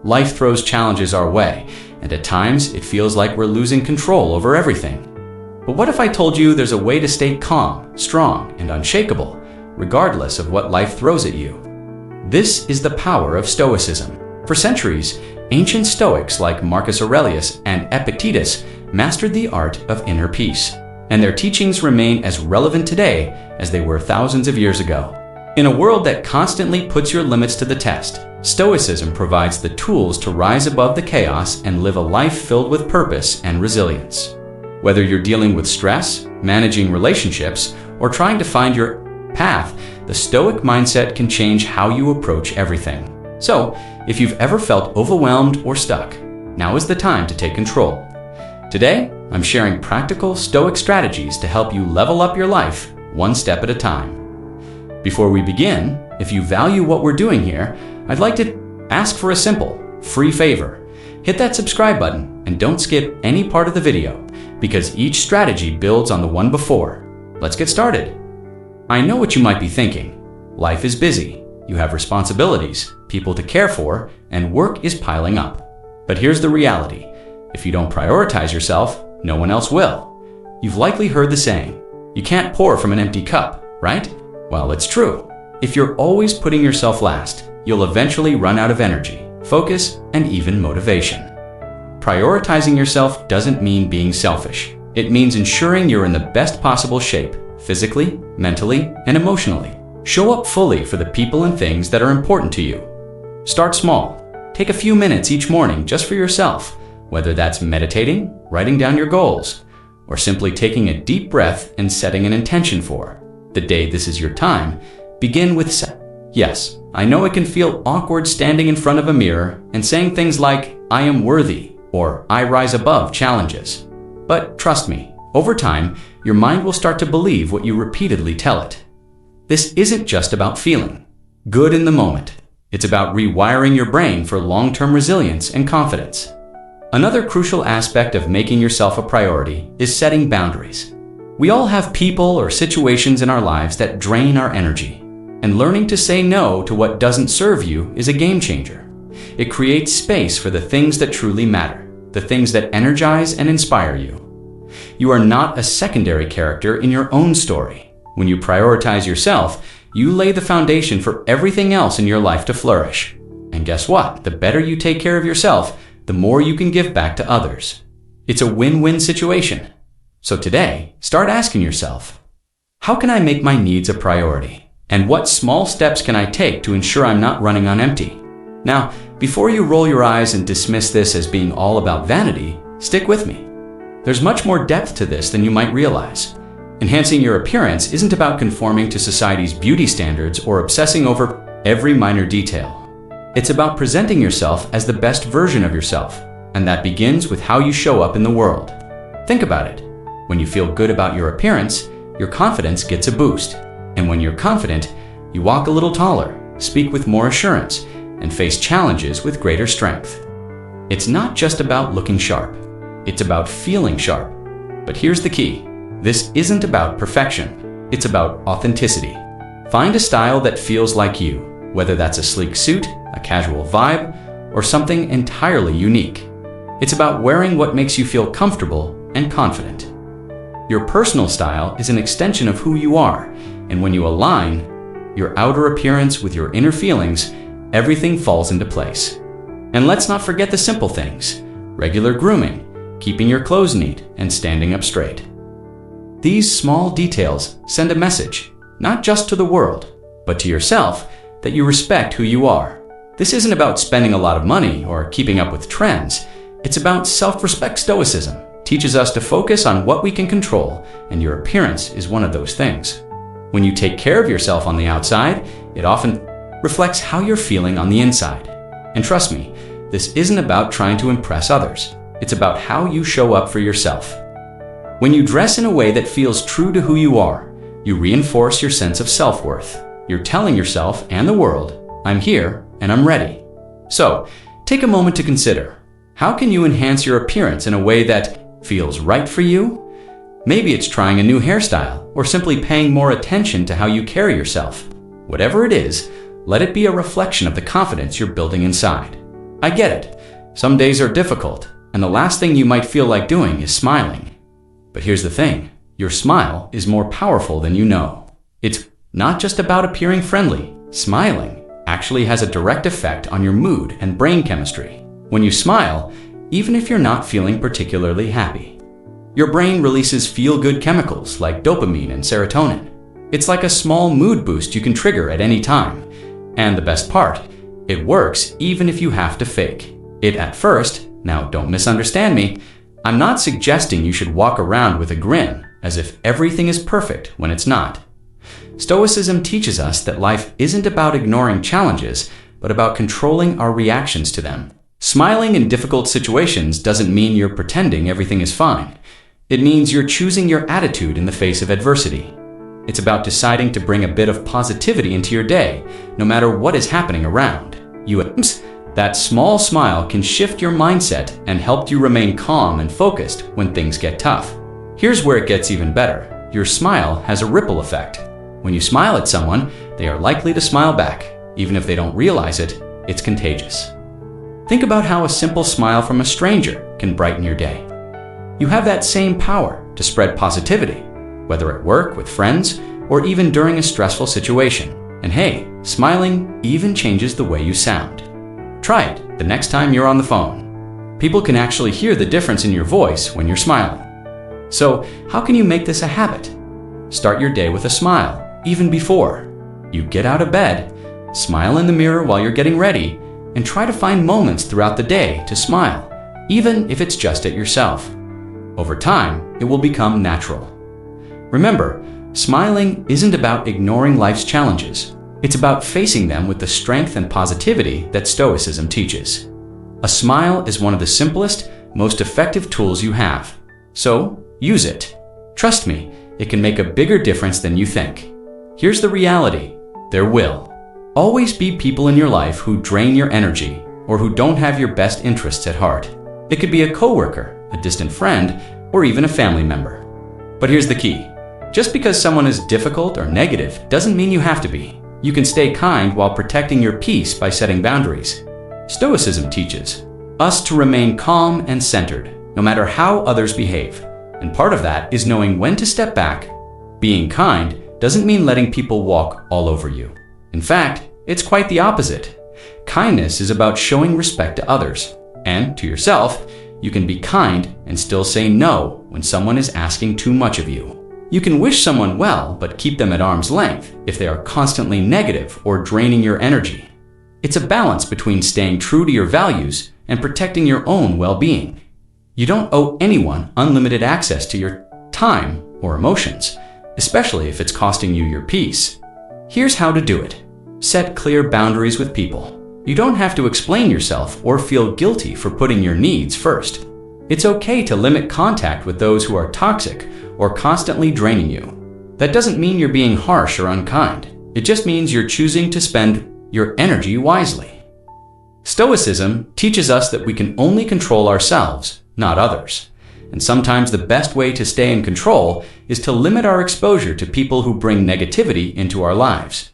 Life throws challenges our way, and at times it feels like we're losing control over everything. But what if I told you there's a way to stay calm, strong, and unshakable, regardless of what life throws at you? This is the power of Stoicism. For centuries, ancient Stoics like Marcus Aurelius and Epictetus mastered the art of inner peace, and their teachings remain as relevant today as they were thousands of years ago. In a world that constantly puts your limits to the test, Stoicism provides the tools to rise above the chaos and live a life filled with purpose and resilience. Whether you're dealing with stress, managing relationships, or trying to find your path, the Stoic mindset can change how you approach everything. So, if you've ever felt overwhelmed or stuck, now is the time to take control. Today, I'm sharing practical Stoic strategies to help you level up your life one step at a time. Before we begin, if you value what we're doing here, I'd like to ask for a simple, free favor. Hit that subscribe button and don't skip any part of the video, because each strategy builds on the one before. Let's get started. I know what you might be thinking. Life is busy. You have responsibilities, people to care for, and work is piling up. But here's the reality. If you don't prioritize yourself, no one else will. You've likely heard the saying, you can't pour from an empty cup, right? Well, it's true. If you're always putting yourself last, you'll eventually run out of energy, focus, and even motivation. Prioritizing yourself doesn't mean being selfish. It means ensuring you're in the best possible shape, physically, mentally, and emotionally. Show up fully for the people and things that are important to you. Start small. Take a few minutes each morning just for yourself, whether that's meditating, writing down your goals, or simply taking a deep breath and setting an intention for the day this is your time. Begin with Yes, I know it can feel awkward standing in front of a mirror and saying things like, I am worthy, or I rise above challenges. But trust me, over time, your mind will start to believe what you repeatedly tell it. This isn't just about feeling good in the moment. It's about rewiring your brain for long-term resilience and confidence. Another crucial aspect of making yourself a priority is setting boundaries. We all have people or situations in our lives that drain our energy, and learning to say no to what doesn't serve you is a game changer. It creates space for the things that truly matter, the things that energize and inspire you. You are not a secondary character in your own story. When you prioritize yourself, you lay the foundation for everything else in your life to flourish. And guess what? The better you take care of yourself, the more you can give back to others. It's a win-win situation. So today, start asking yourself, how can I make my needs a priority? And what small steps can I take to ensure I'm not running on empty? Now, before you roll your eyes and dismiss this as being all about vanity, stick with me. There's much more depth to this than you might realize. Enhancing your appearance isn't about conforming to society's beauty standards or obsessing over every minor detail. It's about presenting yourself as the best version of yourself, and that begins with how you show up in the world. Think about it. When you feel good about your appearance, your confidence gets a boost. And when you're confident, you walk a little taller, speak with more assurance, and face challenges with greater strength. It's not just about looking sharp. It's about feeling sharp. But here's the key. This isn't about perfection. It's about authenticity. Find a style that feels like you, whether that's a sleek suit, a casual vibe, or something entirely unique. It's about wearing what makes you feel comfortable and confident. Your personal style is an extension of who you are, and when you align your outer appearance with your inner feelings, everything falls into place. And let's not forget the simple things: regular grooming, keeping your clothes neat, and standing up straight. These small details send a message, not just to the world, but to yourself, that you respect who you are. This isn't about spending a lot of money or keeping up with trends. It's about self-respect. Stoicism teaches us to focus on what we can control, and your appearance is one of those things. When you take care of yourself on the outside, it often reflects how you're feeling on the inside. And trust me, this isn't about trying to impress others. It's about how you show up for yourself. When you dress in a way that feels true to who you are, you reinforce your sense of self-worth. You're telling yourself and the world, I'm here and I'm ready. So, take a moment to consider, how can you enhance your appearance in a way that feels right for you? Maybe it's trying a new hairstyle or simply paying more attention to how you carry yourself. Whatever it is, let it be a reflection of the confidence you're building inside. I get it. Some days are difficult, and the last thing you might feel like doing is smiling. But here's the thing. Your smile is more powerful than you know. It's not just about appearing friendly. Smiling actually has a direct effect on your mood and brain chemistry. When you smile, even if you're not feeling particularly happy, your brain releases feel-good chemicals like dopamine and serotonin. It's like a small mood boost you can trigger at any time. And the best part, it works even if you have to fake it at first. Now, don't misunderstand me. I'm not suggesting you should walk around with a grin as if everything is perfect when it's not. Stoicism teaches us that life isn't about ignoring challenges, but about controlling our reactions to them. Smiling in difficult situations doesn't mean you're pretending everything is fine. It means you're choosing your attitude in the face of adversity. It's about deciding to bring a bit of positivity into your day, no matter what is happening around you. That small smile can shift your mindset and help you remain calm and focused when things get tough. Here's where it gets even better. Your smile has a ripple effect. When you smile at someone, they are likely to smile back. Even if they don't realize it, it's contagious. Think about how a simple smile from a stranger can brighten your day. You have that same power to spread positivity, whether at work, with friends, or even during a stressful situation. And hey, smiling even changes the way you sound. Try it the next time you're on the phone. People can actually hear the difference in your voice when you're smiling. So, how can you make this a habit? Start your day with a smile, even before you get out of bed. Smile in the mirror while you're getting ready, and try to find moments throughout the day to smile, even if it's just at yourself. Over time, it will become natural. Remember, smiling isn't about ignoring life's challenges. It's about facing them with the strength and positivity that Stoicism teaches. A smile is one of the simplest, most effective tools you have. So, use it. Trust me, it can make a bigger difference than you think. Here's the reality. There will always be people in your life who drain your energy or who don't have your best interests at heart. It could be a coworker, a distant friend, or even a family member. But here's the key. Just because someone is difficult or negative doesn't mean you have to be. You can stay kind while protecting your peace by setting boundaries. Stoicism teaches us to remain calm and centered, no matter how others behave. And part of that is knowing when to step back. Being kind doesn't mean letting people walk all over you. In fact, it's quite the opposite. Kindness is about showing respect to others. And to yourself, you can be kind and still say no when someone is asking too much of you. You can wish someone well, but keep them at arm's length if they are constantly negative or draining your energy. It's a balance between staying true to your values and protecting your own well-being. You don't owe anyone unlimited access to your time or emotions, especially if it's costing you your peace. Here's how to do it. Set clear boundaries with people. You don't have to explain yourself or feel guilty for putting your needs first. It's okay to limit contact with those who are toxic or constantly draining you. That doesn't mean you're being harsh or unkind. It just means you're choosing to spend your energy wisely. Stoicism teaches us that we can only control ourselves, not others. And sometimes the best way to stay in control is to limit our exposure to people who bring negativity into our lives.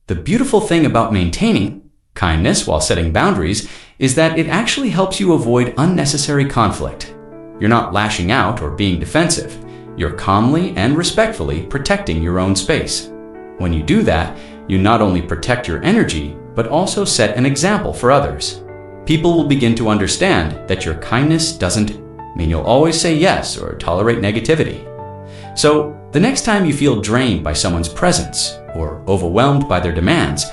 The beautiful thing about maintaining kindness while setting boundaries is that it actually helps you avoid unnecessary conflict. You're not lashing out or being defensive. You're calmly and respectfully protecting your own space. When you do that, you not only protect your energy, but also set an example for others. People will begin to understand that your kindness doesn't mean you'll always say yes or tolerate negativity. So, the next time you feel drained by someone's presence or overwhelmed by their demands,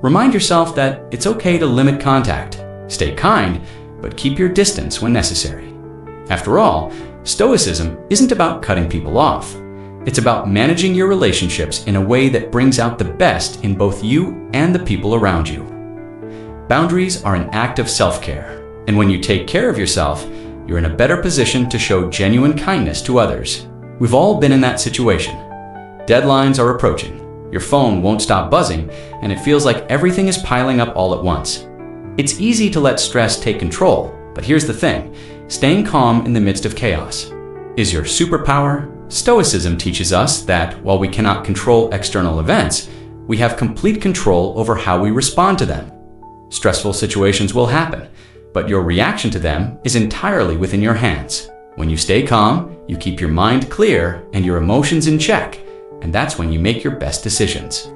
remind yourself that it's okay to limit contact. Stay kind, but keep your distance when necessary. After all, Stoicism isn't about cutting people off. It's about managing your relationships in a way that brings out the best in both you and the people around you. Boundaries are an act of self-care, and when you take care of yourself, you're in a better position to show genuine kindness to others. We've all been in that situation. Deadlines are approaching. Your phone won't stop buzzing, and it feels like everything is piling up all at once. It's easy to let stress take control, but here's the thing. Staying calm in the midst of chaos is your superpower. Stoicism teaches us that while we cannot control external events, we have complete control over how we respond to them. Stressful situations will happen, but your reaction to them is entirely within your hands. When you stay calm, you keep your mind clear and your emotions in check, and that's when you make your best decisions.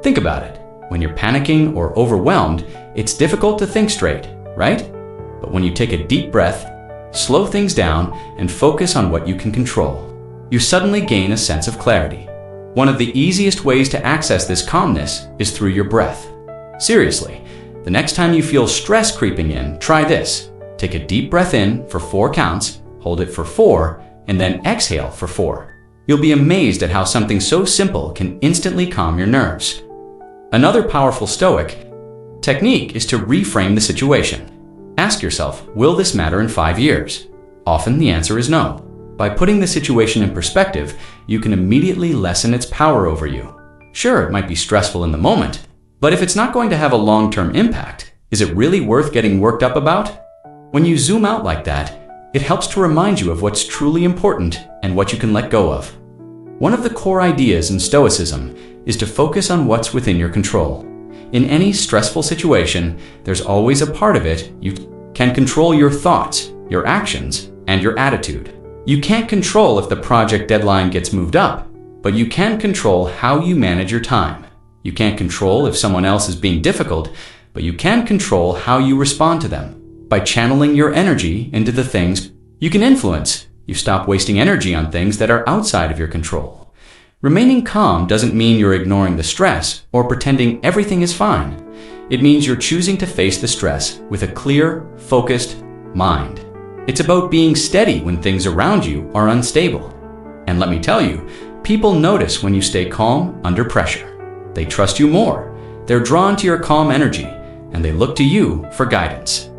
Think about it. When you're panicking or overwhelmed, it's difficult to think straight, right? But when you take a deep breath, slow things down, and focus on what you can control, you suddenly gain a sense of clarity. One of the easiest ways to access this calmness is through your breath. Seriously, the next time you feel stress creeping in, try this. Take a deep breath in for 4 counts, hold it for 4, and then exhale for 4. You'll be amazed at how something so simple can instantly calm your nerves. Another powerful Stoic technique is to reframe the situation. Ask yourself, will this matter in 5 years? Often the answer is no. By putting the situation in perspective, you can immediately lessen its power over you. Sure, it might be stressful in the moment, but if it's not going to have a long-term impact, is it really worth getting worked up about? When you zoom out like that, it helps to remind you of what's truly important and what you can let go of. One of the core ideas in Stoicism is to focus on what's within your control. In any stressful situation, there's always a part of it you can control: your thoughts, your actions, and your attitude. You can't control if the project deadline gets moved up, but you can control how you manage your time. You can't control if someone else is being difficult, but you can control how you respond to them. By channeling your energy into the things you can influence, you stop wasting energy on things that are outside of your control. Remaining calm doesn't mean you're ignoring the stress or pretending everything is fine. It means you're choosing to face the stress with a clear, focused mind. It's about being steady when things around you are unstable. And let me tell you, people notice when you stay calm under pressure. They trust you more. They're drawn to your calm energy, and they look to you for guidance.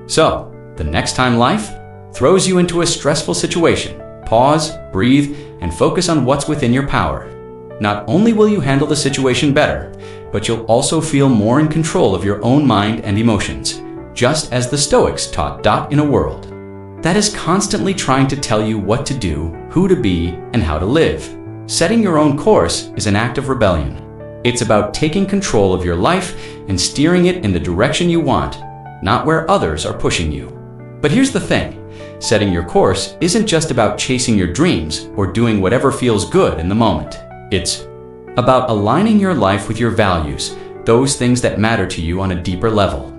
So, the next time life throws you into a stressful situation, pause, breathe, and focus on what's within your power. Not only will you handle the situation better, but you'll also feel more in control of your own mind and emotions, just as the Stoics taught in a world that is constantly trying to tell you what to do, who to be, and how to live. Setting your own course is an act of rebellion. It's about taking control of your life and steering it in the direction you want, not where others are pushing you. But here's the thing. Setting your course isn't just about chasing your dreams or doing whatever feels good in the moment. It's about aligning your life with your values, those things that matter to you on a deeper level.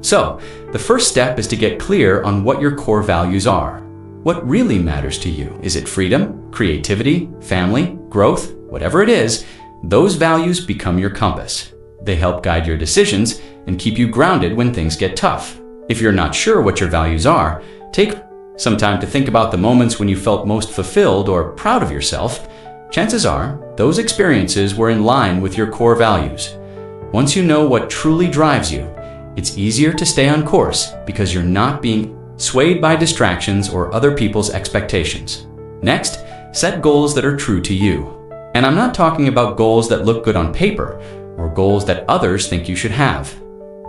So, the first step is to get clear on what your core values are. What really matters to you? Is it freedom, creativity, family, growth? Whatever it is, those values become your compass. They help guide your decisions and keep you grounded when things get tough. If you're not sure what your values are, take some time to think about the moments when you felt most fulfilled or proud of yourself. Chances are, those experiences were in line with your core values. Once you know what truly drives you, it's easier to stay on course because you're not being swayed by distractions or other people's expectations. Next, set goals that are true to you. And I'm not talking about goals that look good on paper or goals that others think you should have.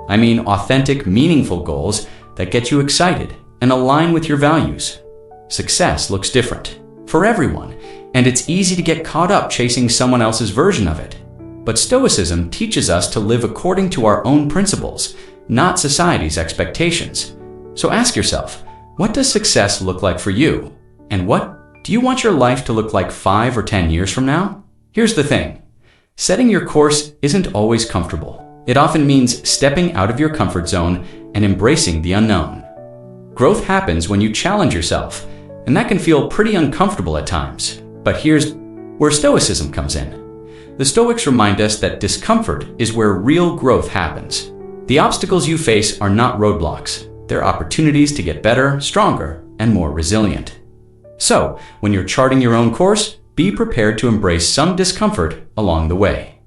I mean authentic, meaningful goals that get you excited and align with your values. Success looks different for everyone, and it's easy to get caught up chasing someone else's version of it. But Stoicism teaches us to live according to our own principles, not society's expectations. So ask yourself, what does success look like for you? And what do you want your life to look like 5 or 10 years from now? Here's the thing. Setting your course isn't always comfortable. It often means stepping out of your comfort zone and embracing the unknown. Growth happens when you challenge yourself, and that can feel pretty uncomfortable at times. But here's where Stoicism comes in. The Stoics remind us that discomfort is where real growth happens. The obstacles you face are not roadblocks. They're opportunities to get better, stronger, and more resilient. So, when you're charting your own course, be prepared to embrace some discomfort along the way.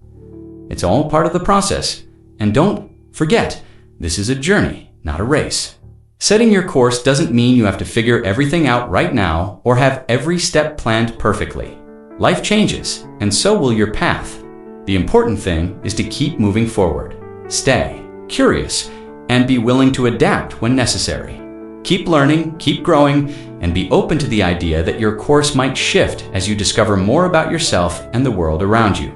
It's all part of the process. And don't forget, this is a journey, not a race. Setting your course doesn't mean you have to figure everything out right now or have every step planned perfectly. Life changes, and so will your path. The important thing is to keep moving forward. Stay curious, and be willing to adapt when necessary. Keep learning, keep growing, and be open to the idea that your course might shift as you discover more about yourself and the world around you.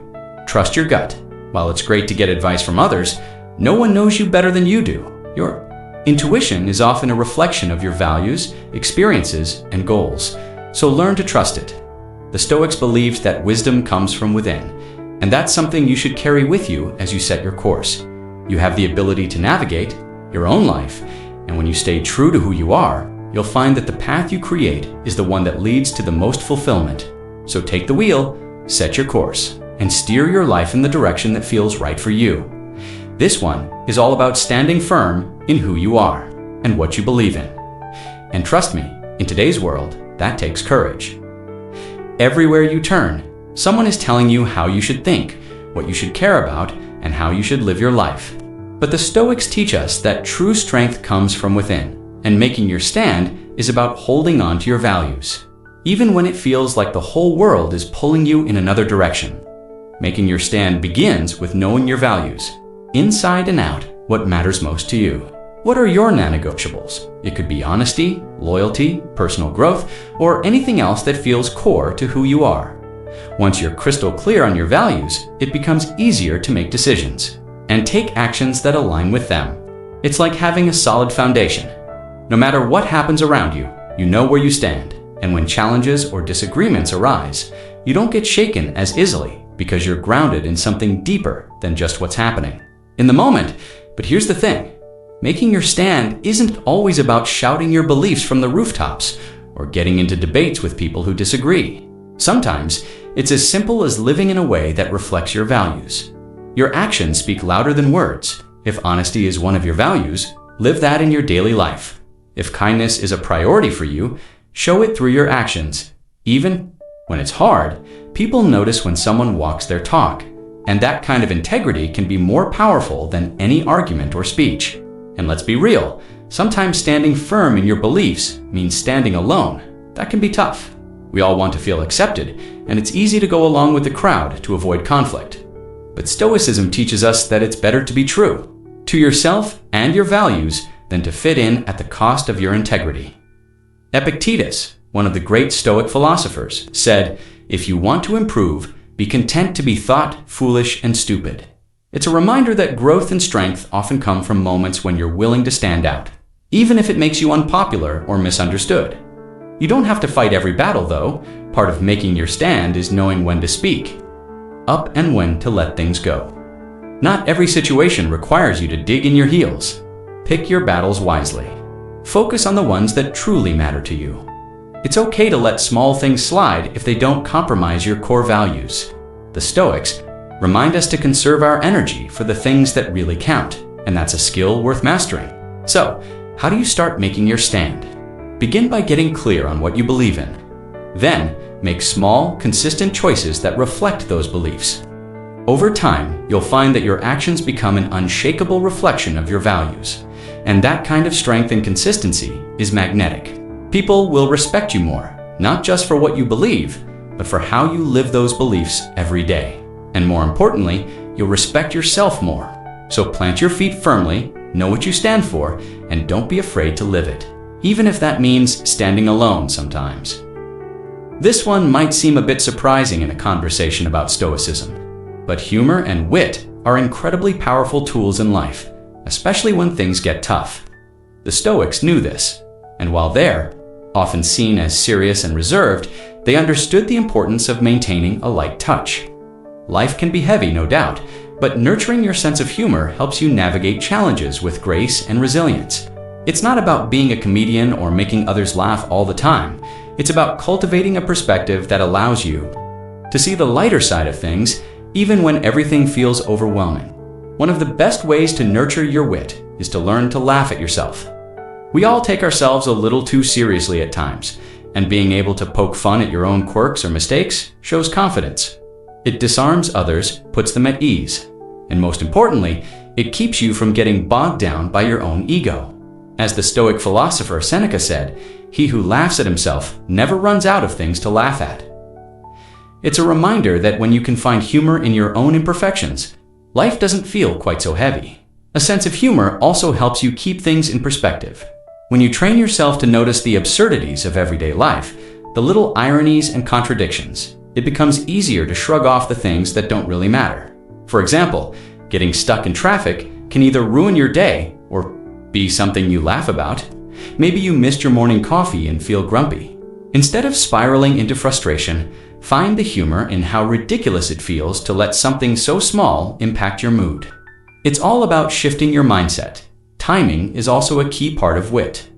Trust your gut. While it's great to get advice from others, no one knows you better than you do. Your Intuition is often a reflection of your values, experiences, and goals, so learn to trust it. The Stoics believed that wisdom comes from within, and that's something you should carry with you as you set your course. You have the ability to navigate your own life, and when you stay true to who you are, you'll find that the path you create is the one that leads to the most fulfillment. So take the wheel, set your course, and steer your life in the direction that feels right for you. This one is all about standing firm in who you are and what you believe in. And trust me, in today's world, that takes courage. Everywhere you turn, someone is telling you how you should think, what you should care about, and how you should live your life. But the Stoics teach us that true strength comes from within, and making your stand is about holding on to your values, even when it feels like the whole world is pulling you in another direction. Making your stand begins with knowing your values, inside and out, what matters most to you. What are your non-negotiables? It could be honesty, loyalty, personal growth, or anything else that feels core to who you are. Once you're crystal clear on your values, it becomes easier to make decisions and take actions that align with them. It's like having a solid foundation. No matter what happens around you, you know where you stand, and when challenges or disagreements arise, you don't get shaken as easily because you're grounded in something deeper than just what's happening in the moment. But here's the thing. Making your stand isn't always about shouting your beliefs from the rooftops or getting into debates with people who disagree. Sometimes, it's as simple as living in a way that reflects your values. Your actions speak louder than words. If honesty is one of your values, live that in your daily life. If kindness is a priority for you, show it through your actions. Even when it's hard, people notice when someone walks their talk, and that kind of integrity can be more powerful than any argument or speech. And let's be real, sometimes standing firm in your beliefs means standing alone. That can be tough. We all want to feel accepted, and it's easy to go along with the crowd to avoid conflict. But Stoicism teaches us that it's better to be true to yourself and your values than to fit in at the cost of your integrity. Epictetus, one of the great Stoic philosophers, said, "If you want to improve, be content to be thought foolish and stupid." It's a reminder that growth and strength often come from moments when you're willing to stand out, even if it makes you unpopular or misunderstood. You don't have to fight every battle, though. Part of making your stand is knowing when to speak up and when to let things go. Not every situation requires you to dig in your heels. Pick your battles wisely. Focus on the ones that truly matter to you. It's okay to let small things slide if they don't compromise your core values. The Stoics remind us to conserve our energy for the things that really count, and that's a skill worth mastering. So, how do you start making your stand? Begin by getting clear on what you believe in. Then, make small, consistent choices that reflect those beliefs. Over time, you'll find that your actions become an unshakable reflection of your values, and that kind of strength and consistency is magnetic. People will respect you more, not just for what you believe, but for how you live those beliefs every day. And more importantly, you'll respect yourself more. So plant your feet firmly, know what you stand for, and don't be afraid to live it, even if that means standing alone sometimes. This one might seem a bit surprising in a conversation about Stoicism, but humor and wit are incredibly powerful tools in life, especially when things get tough. The Stoics knew this, and while they're often seen as serious and reserved, they understood the importance of maintaining a light touch. Life can be heavy, no doubt, but nurturing your sense of humor helps you navigate challenges with grace and resilience. It's not about being a comedian or making others laugh all the time. It's about cultivating a perspective that allows you to see the lighter side of things, even when everything feels overwhelming. One of the best ways to nurture your wit is to learn to laugh at yourself. We all take ourselves a little too seriously at times, and being able to poke fun at your own quirks or mistakes shows confidence. It disarms others, puts them at ease, and most importantly, it keeps you from getting bogged down by your own ego. As the Stoic philosopher Seneca said, "He who laughs at himself never runs out of things to laugh at." It's a reminder that when you can find humor in your own imperfections, life doesn't feel quite so heavy. A sense of humor also helps you keep things in perspective. When you train yourself to notice the absurdities of everyday life, the little ironies and contradictions, it becomes easier to shrug off the things that don't really matter. For example, getting stuck in traffic can either ruin your day or be something you laugh about. Maybe you missed your morning coffee and feel grumpy. Instead of spiraling into frustration, find the humor in how ridiculous it feels to let something so small impact your mood. It's all about shifting your mindset. Timing is also a key part of wit.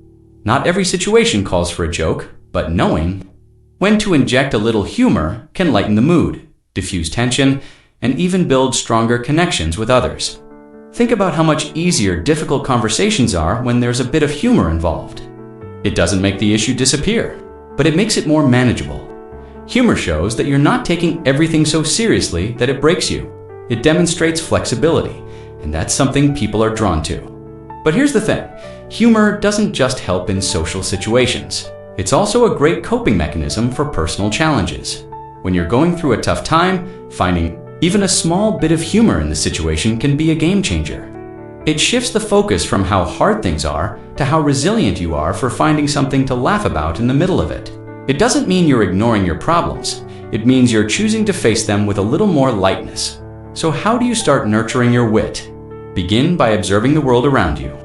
Not every situation calls for a joke, but knowing when to inject a little humor can lighten the mood, diffuse tension, and even build stronger connections with others. Think about how much easier difficult conversations are when there's a bit of humor involved. It doesn't make the issue disappear, but it makes it more manageable. Humor shows that you're not taking everything so seriously that it breaks you. It demonstrates flexibility, and that's something people are drawn to. But here's the thing, humor doesn't just help in social situations. It's also a great coping mechanism for personal challenges. When you're going through a tough time, finding even a small bit of humor in the situation can be a game changer. It shifts the focus from how hard things are to how resilient you are for finding something to laugh about in the middle of it. It doesn't mean you're ignoring your problems. It means you're choosing to face them with a little more lightness. So how do you start nurturing your wit? Begin by observing the world around you.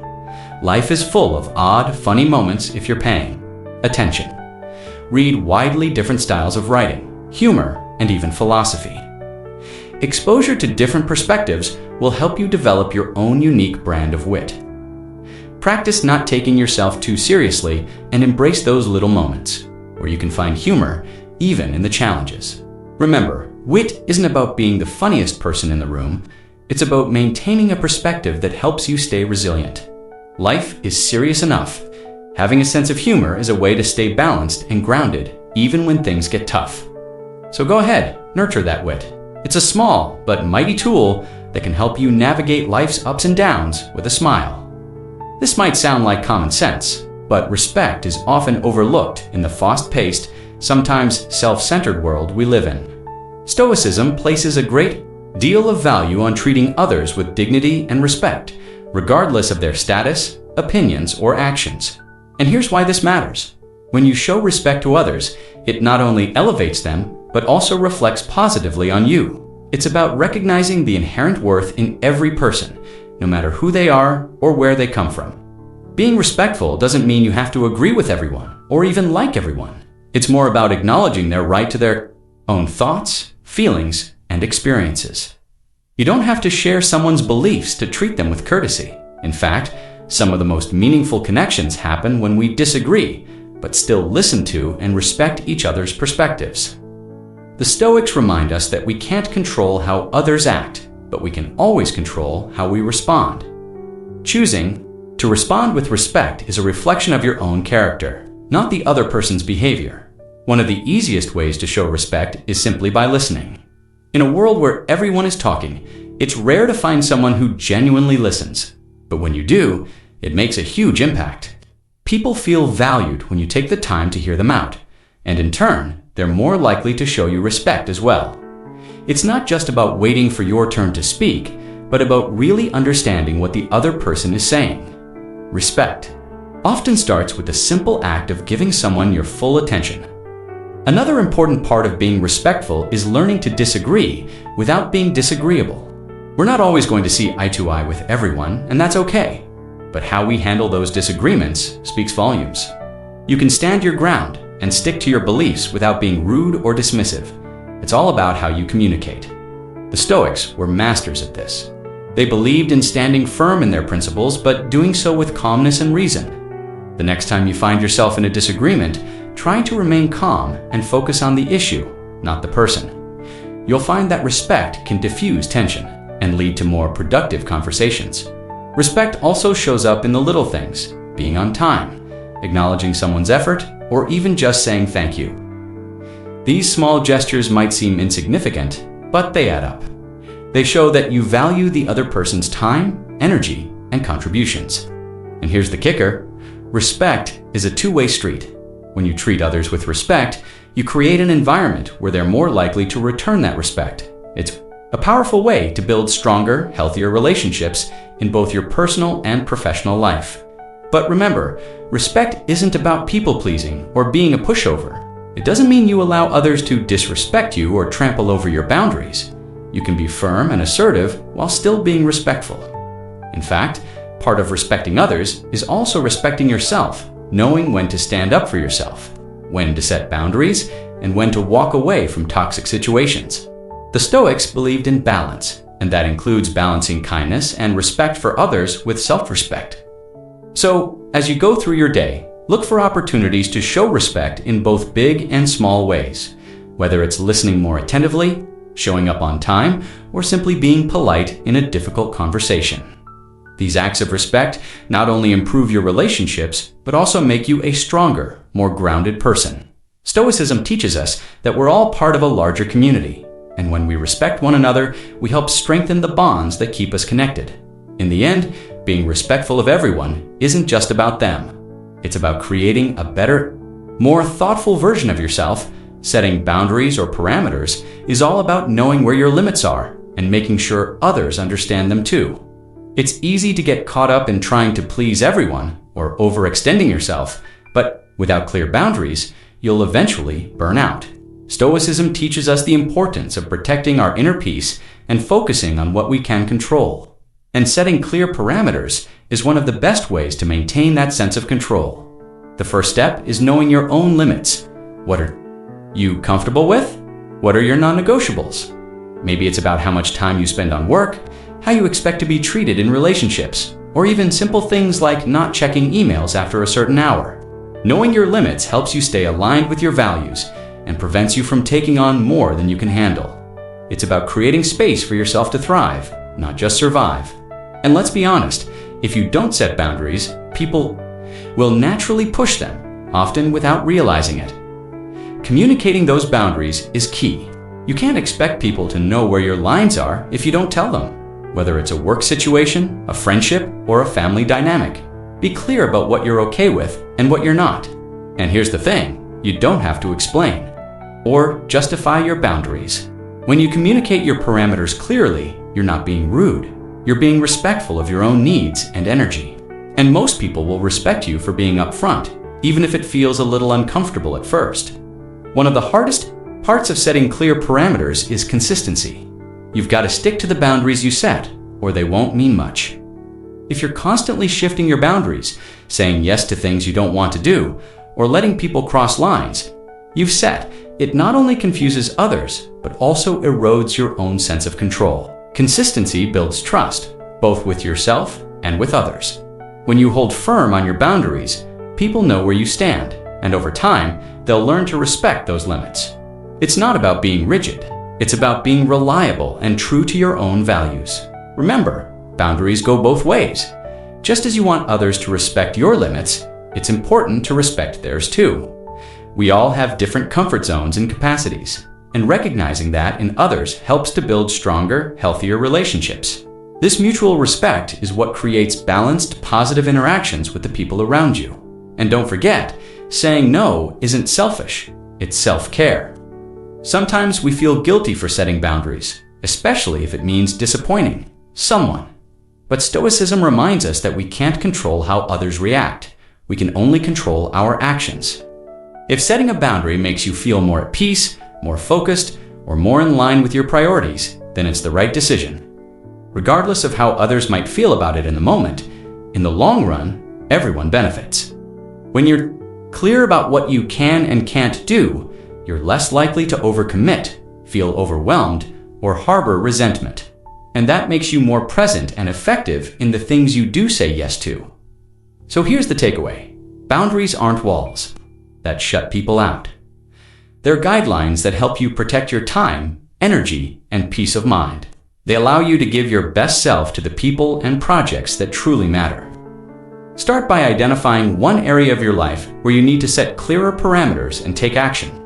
Life is full of odd, funny moments if you're paying attention. Read widely different styles of writing, humor, and even philosophy. Exposure to different perspectives will help you develop your own unique brand of wit. Practice not taking yourself too seriously and embrace those little moments where you can find humor even in the challenges. Remember, wit isn't about being the funniest person in the room. It's about maintaining a perspective that helps you stay resilient. Life is serious enough. Having a sense of humor is a way to stay balanced and grounded even when things get tough. So go ahead, nurture that wit. It's a small but mighty tool that can help you navigate life's ups and downs with a smile. This might sound like common sense, but respect is often overlooked in the fast-paced, sometimes self-centered world we live in. Stoicism places a great deal of value on treating others with dignity and respect, regardless of their status, opinions, or actions. And here's why this matters. When you show respect to others, it not only elevates them, but also reflects positively on you. It's about recognizing the inherent worth in every person, no matter who they are or where they come from. Being respectful doesn't mean you have to agree with everyone or even like everyone. It's more about acknowledging their right to their own thoughts, feelings, and experiences. You don't have to share someone's beliefs to treat them with courtesy. In fact, some of the most meaningful connections happen when we disagree, but still listen to and respect each other's perspectives. The Stoics remind us that we can't control how others act, but we can always control how we respond. Choosing to respond with respect is a reflection of your own character, not the other person's behavior. One of the easiest ways to show respect is simply by listening. In a world where everyone is talking, it's rare to find someone who genuinely listens. But when you do, it makes a huge impact. People feel valued when you take the time to hear them out, and in turn, they're more likely to show you respect as well. It's not just about waiting for your turn to speak, but about really understanding what the other person is saying. Respect often starts with the simple act of giving someone your full attention. Another important part of being respectful is learning to disagree without being disagreeable. We're not always going to see eye to eye with everyone, and that's okay. But how we handle those disagreements speaks volumes. You can stand your ground and stick to your beliefs without being rude or dismissive. It's all about how you communicate. The Stoics were masters at this. They believed in standing firm in their principles, but doing so with calmness and reason. The next time you find yourself in a disagreement, try to remain calm and focus on the issue, not the person. You'll find that respect can diffuse tension and lead to more productive conversations. Respect also shows up in the little things, being on time, acknowledging someone's effort, or even just saying thank you. These small gestures might seem insignificant, but they add up. They show that you value the other person's time, energy, and contributions. And here's the kicker: respect is a two-way street. When you treat others with respect, you create an environment where they're more likely to return that respect. It's a powerful way to build stronger, healthier relationships in both your personal and professional life. But remember, respect isn't about people-pleasing or being a pushover. It doesn't mean you allow others to disrespect you or trample over your boundaries. You can be firm and assertive while still being respectful. In fact, Part of respecting others is also respecting yourself, knowing when to stand up for yourself, when to set boundaries, and when to walk away from toxic situations. The Stoics believed in balance, and that includes balancing kindness and respect for others with self-respect. So, as you go through your day, look for opportunities to show respect in both big and small ways, whether it's listening more attentively, showing up on time, or simply being polite in a difficult conversation. These acts of respect not only improve your relationships, but also make you a stronger, more grounded person. Stoicism teaches us that we're all part of a larger community, and when we respect one another, we help strengthen the bonds that keep us connected. In the end, being respectful of everyone isn't just about them. It's about creating a better, more thoughtful version of yourself. Setting boundaries or parameters is all about knowing where your limits are and making sure others understand them too. It's easy to get caught up in trying to please everyone or overextending yourself, but without clear boundaries, you'll eventually burn out. Stoicism teaches us the importance of protecting our inner peace and focusing on what we can control. And setting clear parameters is one of the best ways to maintain that sense of control. The first step is knowing your own limits. What are you comfortable with? What are your non-negotiables? Maybe it's about how much time you spend on work, how you expect to be treated in relationships, or even simple things like not checking emails after a certain hour. Knowing your limits helps you stay aligned with your values and prevents you from taking on more than you can handle. It's about creating space for yourself to thrive, not just survive. And let's be honest, if you don't set boundaries, people will naturally push them, often without realizing it. Communicating those boundaries is key. You can't expect people to know where your lines are if you don't tell them, whether it's a work situation, a friendship, or a family dynamic. Be clear about what you're okay with and what you're not. And here's the thing, you don't have to explain or justify your boundaries. When you communicate your parameters clearly, you're not being rude. You're being respectful of your own needs and energy. And most people will respect you for being upfront, even if it feels a little uncomfortable at first. One of the hardest parts of setting clear parameters is consistency. You've got to stick to the boundaries you set, or they won't mean much. If you're constantly shifting your boundaries, saying yes to things you don't want to do, or letting people cross lines you've set, it not only confuses others, but also erodes your own sense of control. Consistency builds trust, both with yourself and with others. When you hold firm on your boundaries, people know where you stand, and over time, they'll learn to respect those limits. It's not about being rigid. It's about being reliable and true to your own values. Remember, boundaries go both ways. Just as you want others to respect your limits, it's important to respect theirs too. We all have different comfort zones and capacities, and recognizing that in others helps to build stronger, healthier relationships. This mutual respect is what creates balanced, positive interactions with the people around you. And don't forget, saying no isn't selfish, it's self-care. Sometimes we feel guilty for setting boundaries, especially if it means disappointing someone. But Stoicism reminds us that we can't control how others react. We can only control our actions. If setting a boundary makes you feel more at peace, more focused, or more in line with your priorities, then it's the right decision. Regardless of how others might feel about it in the moment, in the long run, everyone benefits. When you're clear about what you can and can't do, you're less likely to overcommit, feel overwhelmed, or harbor resentment. And that makes you more present and effective in the things you do say yes to. So here's the takeaway. Boundaries aren't walls that shut people out. They're guidelines that help you protect your time, energy, and peace of mind. They allow you to give your best self to the people and projects that truly matter. Start by identifying one area of your life where you need to set clearer parameters and take action.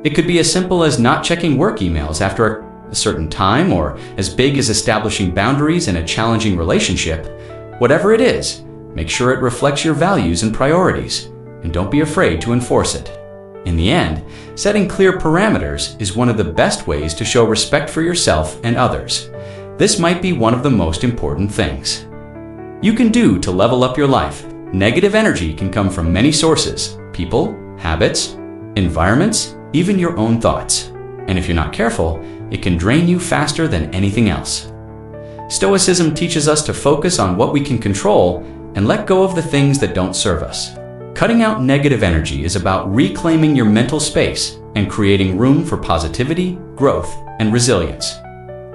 It could be as simple as not checking work emails after a certain time, or as big as establishing boundaries in a challenging relationship. Whatever it is, make sure it reflects your values and priorities, and don't be afraid to enforce it. In the end, setting clear parameters is one of the best ways to show respect for yourself and others. This might be one of the most important things you can do to level up your life. Negative energy can come from many sources: people, habits, environments, even your own thoughts. And if you're not careful, it can drain you faster than anything else. Stoicism teaches us to focus on what we can control and let go of the things that don't serve us. Cutting out negative energy is about reclaiming your mental space and creating room for positivity, growth, and resilience.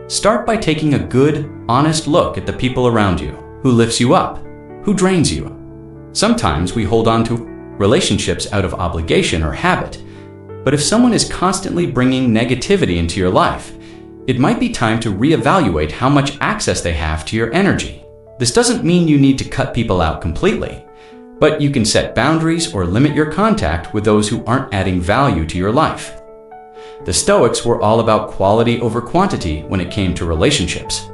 Start by taking a good, honest look at the people around you. Who lifts you up? Who drains you? Sometimes we hold on to relationships out of obligation or habit, but if someone is constantly bringing negativity into your life, it might be time to reevaluate how much access they have to your energy. This doesn't mean you need to cut people out completely, but you can set boundaries or limit your contact with those who aren't adding value to your life. The Stoics were all about quality over quantity when it came to relationships.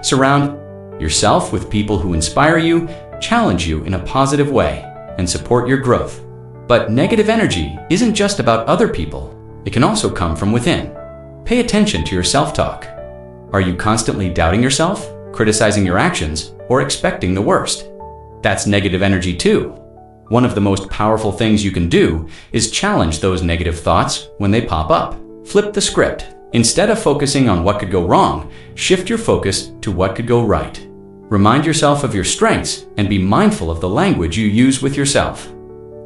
Surround yourself with people who inspire you, challenge you in a positive way, and support your growth. But negative energy isn't just about other people. It can also come from within. Pay attention to your self-talk. Are you constantly doubting yourself, criticizing your actions, or expecting the worst? That's negative energy too. One of the most powerful things you can do is challenge those negative thoughts when they pop up. Flip the script. Instead of focusing on what could go wrong, shift your focus to what could go right. Remind yourself of your strengths and be mindful of the language you use with yourself.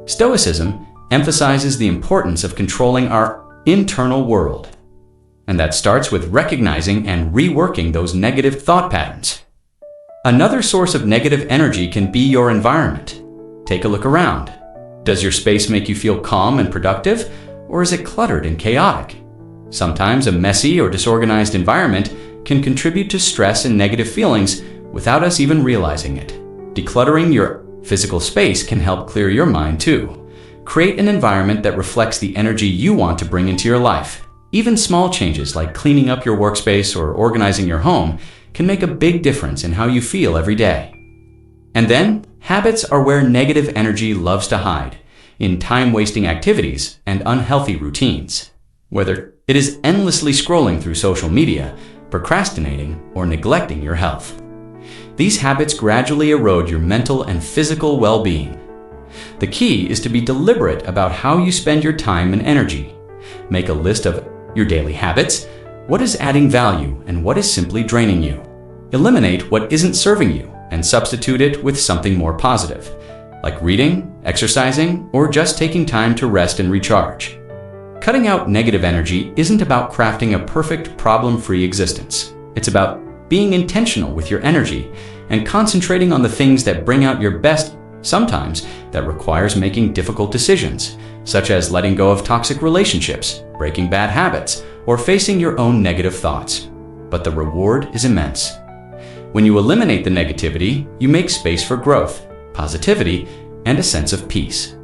Stoicism emphasizes the importance of controlling our internal world. And that starts with recognizing and reworking those negative thought patterns. Another source of negative energy can be your environment. Take a look around. Does your space make you feel calm and productive, or is it cluttered and chaotic? Sometimes a messy or disorganized environment can contribute to stress and negative feelings without us even realizing it. Decluttering your physical space can help clear your mind too. Create an environment that reflects the energy you want to bring into your life. Even small changes like cleaning up your workspace or organizing your home can make a big difference in how you feel every day. And then, habits are where negative energy loves to hide, in time-wasting activities and unhealthy routines. Whether it is endlessly scrolling through social media, procrastinating, or neglecting your health. These habits gradually erode your mental and physical well-being. The key is to be deliberate about how you spend your time and energy. Make a list of your daily habits. What is adding value and what is simply draining you? Eliminate what isn't serving you and substitute it with something more positive, like reading, exercising, or just taking time to rest and recharge. Cutting out negative energy isn't about crafting a perfect, problem-free existence. It's about being intentional with your energy and concentrating on the things that bring out your best. Sometimes that requires making difficult decisions, such as letting go of toxic relationships, breaking bad habits, or facing your own negative thoughts. But the reward is immense. When you eliminate the negativity, you make space for growth, positivity, and a sense of peace.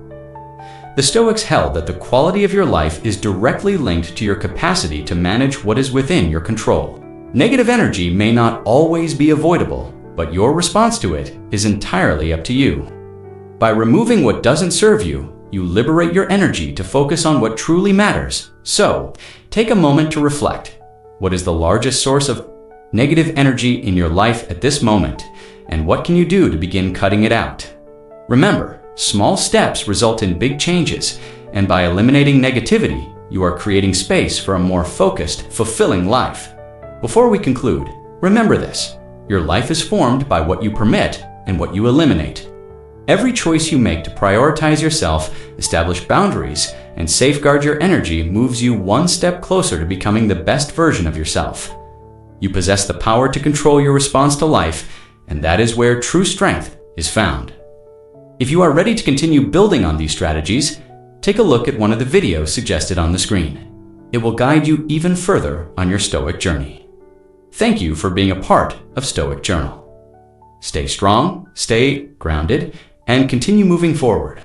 The Stoics held that the quality of your life is directly linked to your capacity to manage what is within your control. Negative energy may not always be avoidable, but your response to it is entirely up to you. By removing what doesn't serve you, you liberate your energy to focus on what truly matters. So, take a moment to reflect. What is the largest source of negative energy in your life at this moment, and what can you do to begin cutting it out? Remember, small steps result in big changes, and by eliminating negativity, you are creating space for a more focused, fulfilling life. Before we conclude, remember this: your life is formed by what you permit and what you eliminate. Every choice you make to prioritize yourself, establish boundaries, and safeguard your energy moves you one step closer to becoming the best version of yourself. You possess the power to control your response to life, and that is where true strength is found. If you are ready to continue building on these strategies, take a look at one of the videos suggested on the screen. It will guide you even further on your Stoic journey. Thank you for being a part of Stoic Journal. Stay strong, stay grounded, and continue moving forward.